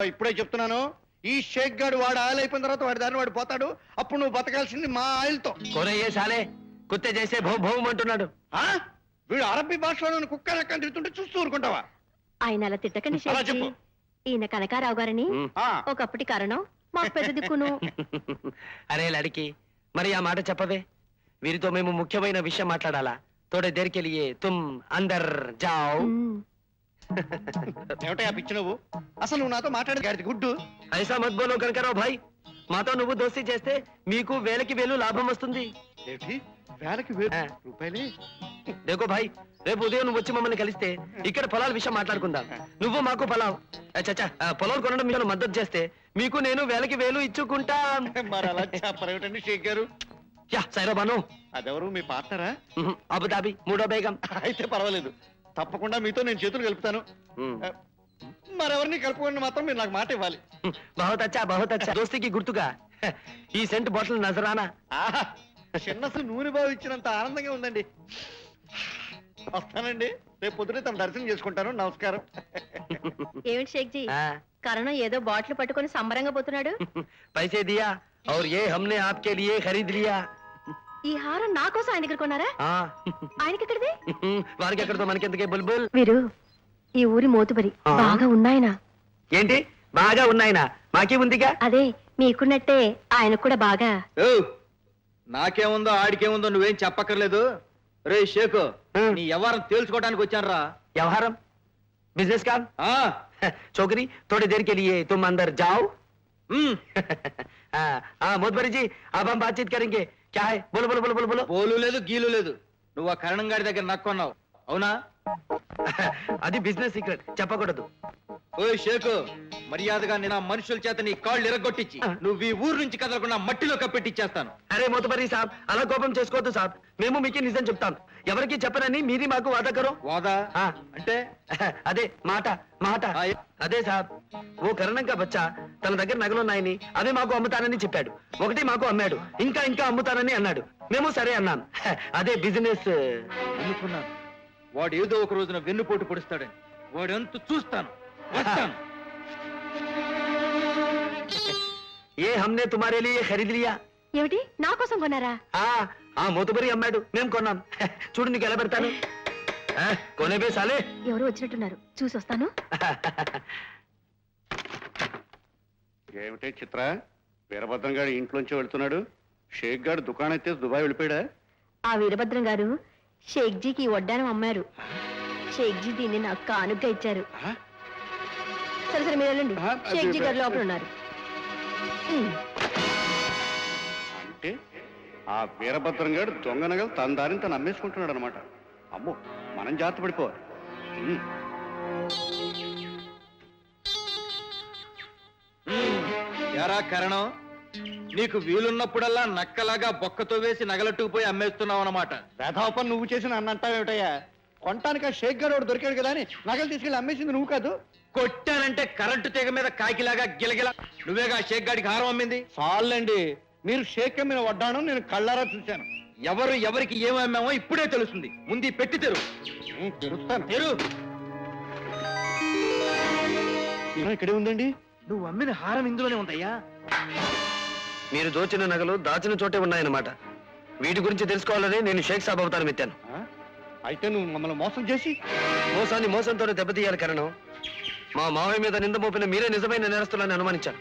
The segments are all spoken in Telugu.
ఇప్పుడే చెప్తున్నాను. ఈ షేక్ గాడు వాడు ఆయిల్ అయిపోయిన తర్వాత వాడి దారిని వాడు పోతాడు. అప్పుడు నువ్వు బతకాల్సింది మా ఆయిల్తో. కొరయ్యే సాలే కుత్తే చేసే భౌ భౌం అంటున్నాడు. వీడు అరబ్బీ భాషలో కుక్క లెక్కని తిరుగుతుంటే చూస్తూ ఊరుకుంటావా? ఆయన అలా తిట్టకండి అలా షేక్జీ. చెప్పు. ఈయన కనకారావు గారని ఒకప్పటి కారణం, మాకు పెద్ద దిక్కును. అరే లడికి, మరి ఆ మాట చెప్పవే. వీరితో మేము ముఖ్యమైన విషయం మాట్లాడాలా. తోడే దేర్కే లియే తుమ్ అందర్ జావ్. ఏమిటా పిచ్చి నువ్వు? అసలు నువ్వు నాతో మాట్లాడేది గాడిది గుడ్డు. ఐసా మత్ బోలో కనకారావు భాయ్. మాతో నువ్వు దోస్తీ చేస్తే మీకు వేలకి వేలు లాభం వస్తుంది. ఏంటి వేలకి వేలు రూపాయలే? దేకో భాయ్, రేపు ఉదయం నువ్వు వచ్చి మమ్మల్ని కలిస్తే ఇక్కడ పొలాల విషయం మాట్లాడుకుందాం. నువ్వు మాకు పొలం చచ్చా పొలాలు కొనడం మీరు మద్దతు చేస్తే మీకు నేను వేలకి వేలు ఇచ్చుకుంటా. మరి అలా చెప్పరేమిటండి షేక్ గారు? యా సైరా బాను. అదెవరు, మీ పార్ట్నరా? అబుదాబి మూడో బేగం. అయితే పర్వాలేదు, తప్పకుండా మీతో నేను చేతులు కలుపుతాను. మరెవరిని కలుపుకొని మాత్రం మీరు నాకు మాట ఇవ్వాలి. బహుత్ అచ్చా బహుత్ అచ్చా. దోస్తీకి గుర్తుగా ఈ సెంట్ బాటిల్ నజరానా. చిన్నసు నూనె బాబు ఇచ్చినంత ఆనందంగా ఉందండి. వస్తానండి, రేపు పొద్దునే తన దర్శనం చేసుకుంటాను. నమస్కారం. ఏమిటి షేక్జీ, కరణం ఏదో బాటిల్ పట్టుకొని సంబరంగా పోతున్నాడు. పైసే దియా और ये हमने आपके लिए खरीद लिया. ఈ హారం నా కోసం ఆయన దగ్గర కొన్నారా? ఆయనకి ఎక్కడిది? వారికి ఎక్కడతో మనకెందుకే బుల్బుల్. మీరు ఈ ఊరి మోతుబరి బాగా ఉన్నాయన. ఏంటి బాగా ఉన్నాయన? మాకే ఉందిగా. అదే మీకున్నట్టే ఆయనకు కూడా బాగా. నాకేముందో ఆడికేముందో నువ్వేం చెప్పక్కర్లేదు. రే షేకు, నీ వ్యవహారం తేల్చుకోవడానికి వచ్చాను రా. వ్యవహారం बिजनेस काम. छोकरी थोड़ी देर के लिए तुम अंदर जाओ. मोदबरी जी अब हम बातचीत करेंगे. क्या है? बोलो बोलो बोलो बोलो बोलो. పోలు లేదు గీలు లేదు. నువ్వు ఆ కరణం గారి దగ్గర నక్కున్నావు అవునా? అది బిజినెస్ సీక్రెట్, చెప్పకూడదు. ఓయ్ షేకు, మర్యాదగా నేను ఆ మనుషుల చేత నీ కాళ్ళు ఎరగొట్టించి నువ్వు ఈ ఊరు నుంచి కదలకుండా మట్టిలో కప్పెట్టిచ్చేస్తాను. అరే మోతబరి సాబ్, అలా కోపం చేసుకోవద్దు సాబ్. మేము మీకు నిజం చెప్తాం. ఎవరికి చెప్పనని మీది మాకు వాదా కరో. వాదా అంటే? అదే మాట మాట. అదే సాబ్, ఓ కరణంగా బచ్చా తన దగ్గర నగలున్నాయని అవి మాకు అమ్ముతానని చెప్పాడు. ఒకటి మాకు అమ్మాడు, ఇంకా ఇంకా అమ్ముతానని అన్నాడు. మేము సరే అన్నాం. అదే బిజినెస్. అనుకున్నాను వాడు ఏదో ఒక రోజున వెన్నుపోటు పొడుస్తాడని. వాడంత చూస్తాను. ఏ హమ్నే తుమారే లియే ఖరీద్ లియా. ఏమిటి నా కోసం కొన్నారా? ఆ మోతుబరి అమ్మాడు, మేము కొన్నాం. చూడు నీకు ఎలా పెడతాను. కొనేబే సాలే. ఎవరు వచ్చినట్టున్నారు, చూసి వస్తాను. ఏమిటే చిత్ర, వీరభద్రం గారు ఇంట్లోంచి వెళ్తున్నాడు. షేక్ గారు దుకాణం ఎత్తేసి దుబాయ్ వెళ్ళిపోయాడా? ఆ వీరభద్రం గారు షేక్జీకి వడ్డానం అమ్మారు. షేక్జీ దీన్ని నాకు కానుగ్గా ఇచ్చారు. సరే సరే మీరు వెళ్ళండి, షేక్జీ గారు లోపల ఉన్నారు. అంటే ఆ వీరభద్రం గారు దొంగ నగలు తన దారిని తను అమ్మేసుకుంటున్నాడు అనమాట. అమ్మో, మనం జాగ్రత్త పడిపోవాలి. ఎరా కరణం, నీకు వీలున్నప్పుడల్లా నక్కలాగా బొక్కతో వేసి నగలట్టుకుపోయి అమ్మేస్తున్నావు అన్నమాట. వేధాపని నువ్వు చేసిన అన్నంటావేమిటయ్యా? కొనటానికి ఆ షేక్ గారు ఒకటి దొరికాడు కదా అని నగలు తీసుకెళ్ళి అమ్మేసింది నువ్వు కాదు. కొట్టానంటే కరెంటు తీగ మీద కాకిలాగా గిలగిల నువ్వేగా షేక్ గాడికి హారం అమ్మింది. చాలండి, మీరు షేక్ అమ్మిన వడ్డాను నేను కళ్ళారా చూశాను. ఎవరు ఎవరికి ఏమమ్మామో ఇప్పుడే తెలుస్తుంది. ముందు పెట్టి తెరు. తెరుస్తాను. తెరు. ఇక్కడే ఉందండి. నువ్వు అమ్మిన హారం ఇందులోనే ఉందయ్యా. మీరు దోచిన నగలు దాచిన చోటే ఉన్నాయన్నమాట. వీటి గురించి తెలుసుకోవాలని నేను షేక్ సాబ్ అవతారం ఎత్తాను. అయితే నువ్వు మమ్మల్ని మోసం చేసి మోసాన్ని మోసంతోనే దెబ్బతీయాలి కరణం. మా మావయ్య మీద నింద మోపిన మీరే నిజమైన నేరస్తులని అనుమానించాను.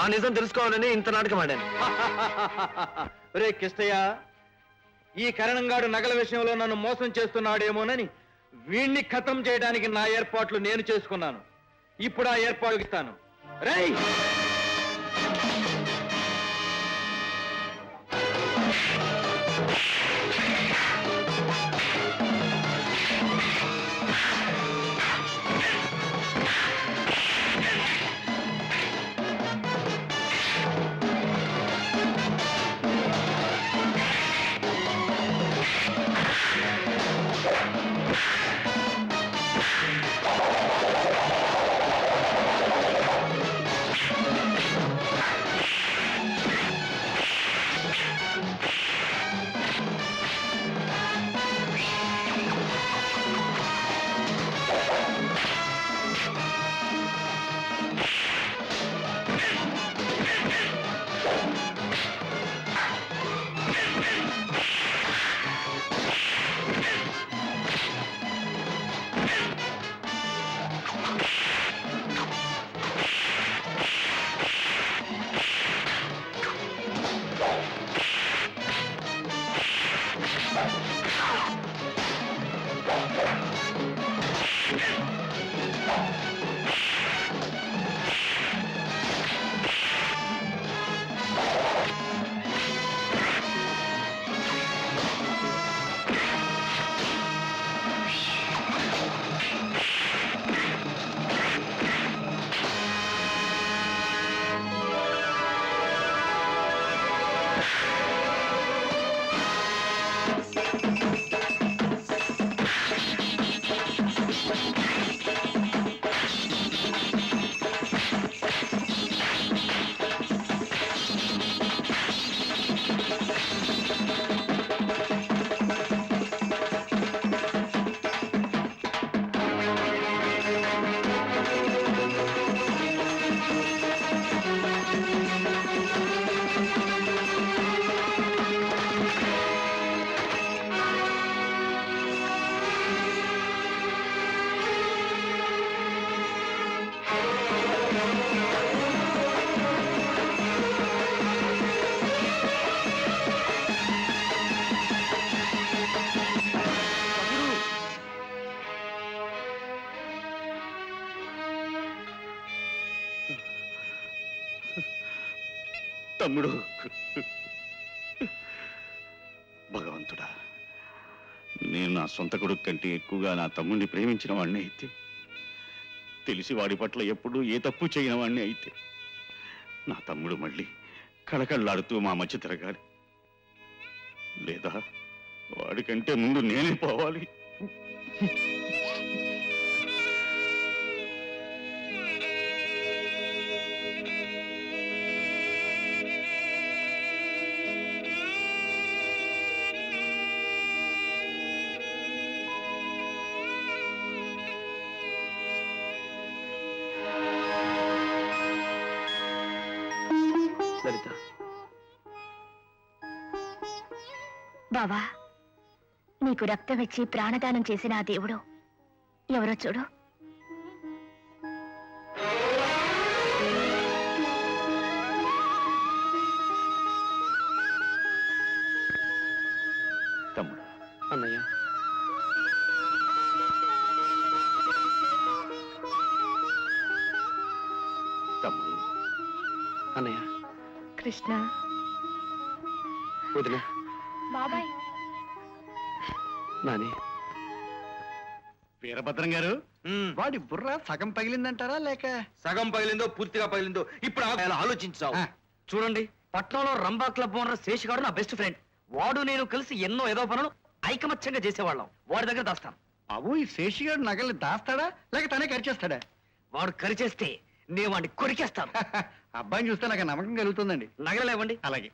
ఆ నిజం తెలుసుకోవాలని ఇంత నాటకం ఆడాను. రే కిష్టయ్య, ఈ కరణంగాడు నగల విషయంలో నన్ను మోసం చేస్తున్నాడేమోనని వీణ్ణి ఖతం చేయడానికి నా ఏర్పాట్లు నేను చేసుకున్నాను. ఇప్పుడు ఆ ఏర్పాటు ఇస్తాను. రేయ్, తమ్ముడు భగవంతుడా, నేను నా సొంత కొడుకు కంటే ఎక్కువగా నా తమ్ముడిని ప్రేమించిన వాడిని అయితే, తెలిసి వాడి పట్ల ఎప్పుడూ ఏ తప్పు చేయని వాడిని అయితే, నా తమ్ముడు మళ్ళీ కళకళ్ళాడుతూ మా మధ్య తిరగాలి. లేదా వాడికంటే ముందు నేనే పోవాలి. లలిత, బావా, నీకు రక్తం ఇచ్చి ప్రాణదానం చేసిన ఆ దేవుడు ఎవరో చూడు. తమ్ముడు, అన్నయ్య, తమ్ముడు, అన్నయ్య, కృష్ణ, వదిన, బాబాయ్, నాని. వీరభద్రం గారు, వాడి బుర్ర సగం పగిలిందంటారా లేక సగం పగిలిందో పూర్తిగా పగిలిందో ఇప్పుడు ఆలోచించావు. చూడండి, పట్నంలో రంభా క్లబ్ ఓనర్ శేషగాడు నా బెస్ట్ ఫ్రెండ్. వాడు నేను కలిసి ఎన్నో ఏదో పనులు ఐకమత్యంగా చేసేవాళ్ళం. వాడి దగ్గర దాస్తాను. బాబు, ఈ శేషిగాడు నగల్ని దాస్తాడా లేక తనే ఖర్చేస్తాడా? వాడు కరిచేస్తే నేను వాడిని కొరికేస్తాను. అబ్బాయిని చూస్తే నాకు నమ్మకం కలుగుతుందండి. నగలేవండి. అలాగే.